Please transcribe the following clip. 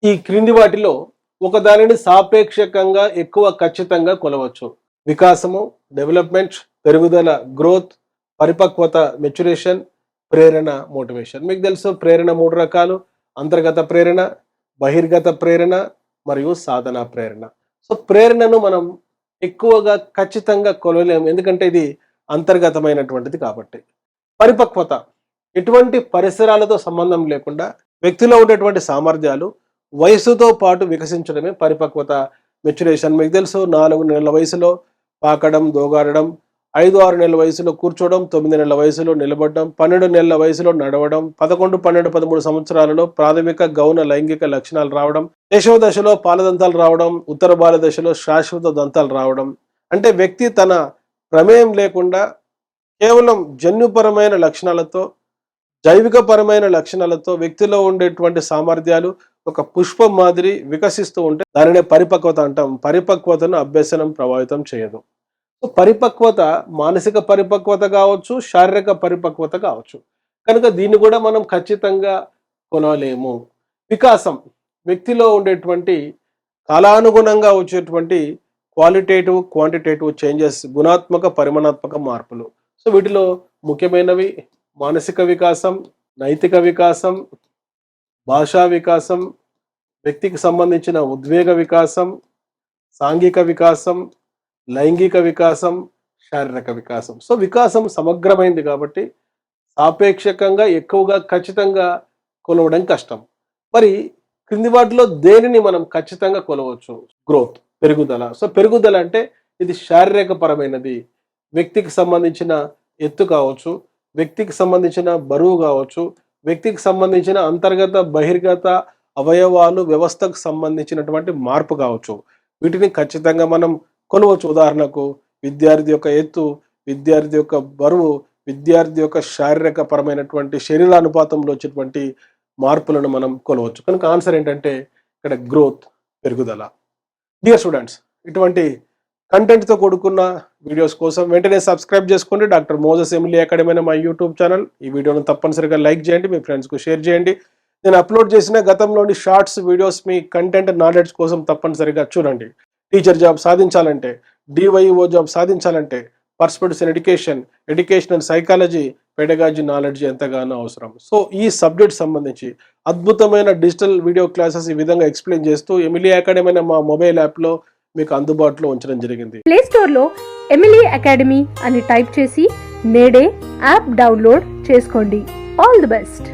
ఈ క్రింది వాటిలో ఒకదానిని సాపేక్షకంగా ఎక్కువ ఖచ్చితంగా కొలవచ్చు. వికాసము, డెవలప్మెంట్, పెరుగుదల, గ్రోత్, పరిపక్వత, మెచ్యురేషన్, ప్రేరణ, మోటివేషన్. మీకు తెలుసు ప్రేరణ 3 రకాలు: అంతర్గత ప్రేరణ, బహిర్గత ప్రేరణ మరియు సాధన ప్రేరణ. సో ప్రేరణను మనం ఎక్కువగా ఖచ్చితంగా కొలవలేము, ఎందుకంటే ఇది అంతర్గతమైనటువంటిది కాబట్టి. పరిపక్వత ఎటువంటి పరిసరాలతో సంబంధం లేకుండా వ్యక్తిలో ఉండేటువంటి సామర్థ్యాలు వయసుతో పాటు వికసించడమే పరిపక్వత, మెచ్యురేషన్. మీకు తెలుసు 4 నెలల వయసులో పాకడం, దోగాడడం, 5-6 నెలల వయసులో కూర్చోవడం, 9 నెలల వయసులో నిలబడడం, 12 నెలల వయసులో నడవడం, 11, 12, 13 సంవత్సరాలలో ప్రాథమిక గౌణ లైంగిక లక్షణాలు రావడం, యశో దశలో పాలదంతాలు రావడం, ఉత్తర బాల దశలో శాశ్వత దంతాలు రావడం. అంటే వ్యక్తి తన ప్రమేయం లేకుండా కేవలం జన్యుపరమైన లక్షణాలతో, జైవికపరమైన లక్షణాలతో వ్యక్తిలో ఉండేటువంటి సామర్థ్యాలు ఒక పుష్పం మాదిరి వికసిస్తూ ఉంటే దానినే పరిపక్వత అంటాం. పరిపక్వతను అభ్యసనం ప్రభావితం చేయదు. పరిపక్వత మానసిక పరిపక్వత కావచ్చు, శారీరక పరిపక్వత కావచ్చు. కనుక దీన్ని కూడా మనం ఖచ్చితంగా కొనలేము. వికాసం వ్యక్తిలో ఉండేటువంటి కాలానుగుణంగా వచ్చేటువంటి క్వాలిటేటివ్, క్వాంటిటేటివ్ చేంజెస్, గుణాత్మక, పరిమాణాత్మక మార్పులు. సో వీటిలో ముఖ్యమైనవి మానసిక వికాసం, నైతిక వికాసం, భాషా వికాసం, వ్యక్తికి సంబంధించిన ఉద్వేగ వికాసం, సాంఘిక వికాసం, లైంగిక వికాసం, శారీరక వికాసం. సో వికాసం సమగ్రమైంది కాబట్టి సాపేక్షకంగా ఎక్కువగా ఖచ్చితంగా కొలవడం కష్టం. మరి క్రింది వాటిలో దేనిని మనం ఖచ్చితంగా కొలవచ్చు? గ్రోత్, పెరుగుదల. సో పెరుగుదల అంటే ఇది శారీరక పరమైనది. వ్యక్తికి సంబంధించిన ఎత్తు కావచ్చు, వ్యక్తికి సంబంధించిన బరువు కావచ్చు, వ్యక్తికి సంబంధించిన అంతర్గత, బహిర్గత అవయవాలు, వ్యవస్థకు సంబంధించినటువంటి మార్పు కావచ్చు. వీటిని ఖచ్చితంగా మనం కొలవచ్చు. ఉదాహరణకు విద్యార్థి యొక్క ఎత్తు, విద్యార్థి యొక్క బరువు, విద్యార్థి యొక్క శారీరక పరమైనటువంటి శరీరానుపాతంలో వచ్చేటువంటి మార్పులను మనం కొలవచ్చు. కనుక ఆన్సర్ ఏంటంటే ఇక్కడ గ్రోత్, పెరుగుదల. డియర్ స్టూడెంట్స్, ఇటువంటి కంటెంట్తో కూడుకున్న వీడియోస్ కోసం వెంటనే సబ్స్క్రైబ్ చేసుకోండి డాక్టర్ మోజెస్ ఎమిలీ అకాడమీ అనే మా యూట్యూబ్ ఛానల్. ఈ వీడియోను తప్పనిసరిగా లైక్ చేయండి, మీ ఫ్రెండ్స్కు షేర్ చేయండి. నేను అప్లోడ్ చేసిన గతంలోని షార్ట్స్ వీడియోస్ మీ కంటెంట్ నాలెడ్జ్ కోసం తప్పనిసరిగా చూడండి. టీచర్ జాబ్ సాధించాలంటే, డివైఓ జాబ్ సాధించాలంటే perspectives in education, educational psychology, pedagogy knowledge ఎంతగానో అవసరం. సో ఈ సబ్జెక్ట్ సంబంధించి అద్భుతమైన డిజిటల్ వీడియో క్లాసెస్ ఈ విధంగా ఎక్స్ప్లెయిన్ చేస్తూ ఎమిలీ అకాడమీ అనే మా మొబైల్ యాప్లో మీకు అందుబాటులో ఉంచడం జరిగింది. ప్లే స్టోర్ లో ఎమిలీ అకాడమీ అని టైప్ చేసి నేడే యాప్ డౌన్లోడ్ చేసుకోండి. All the best.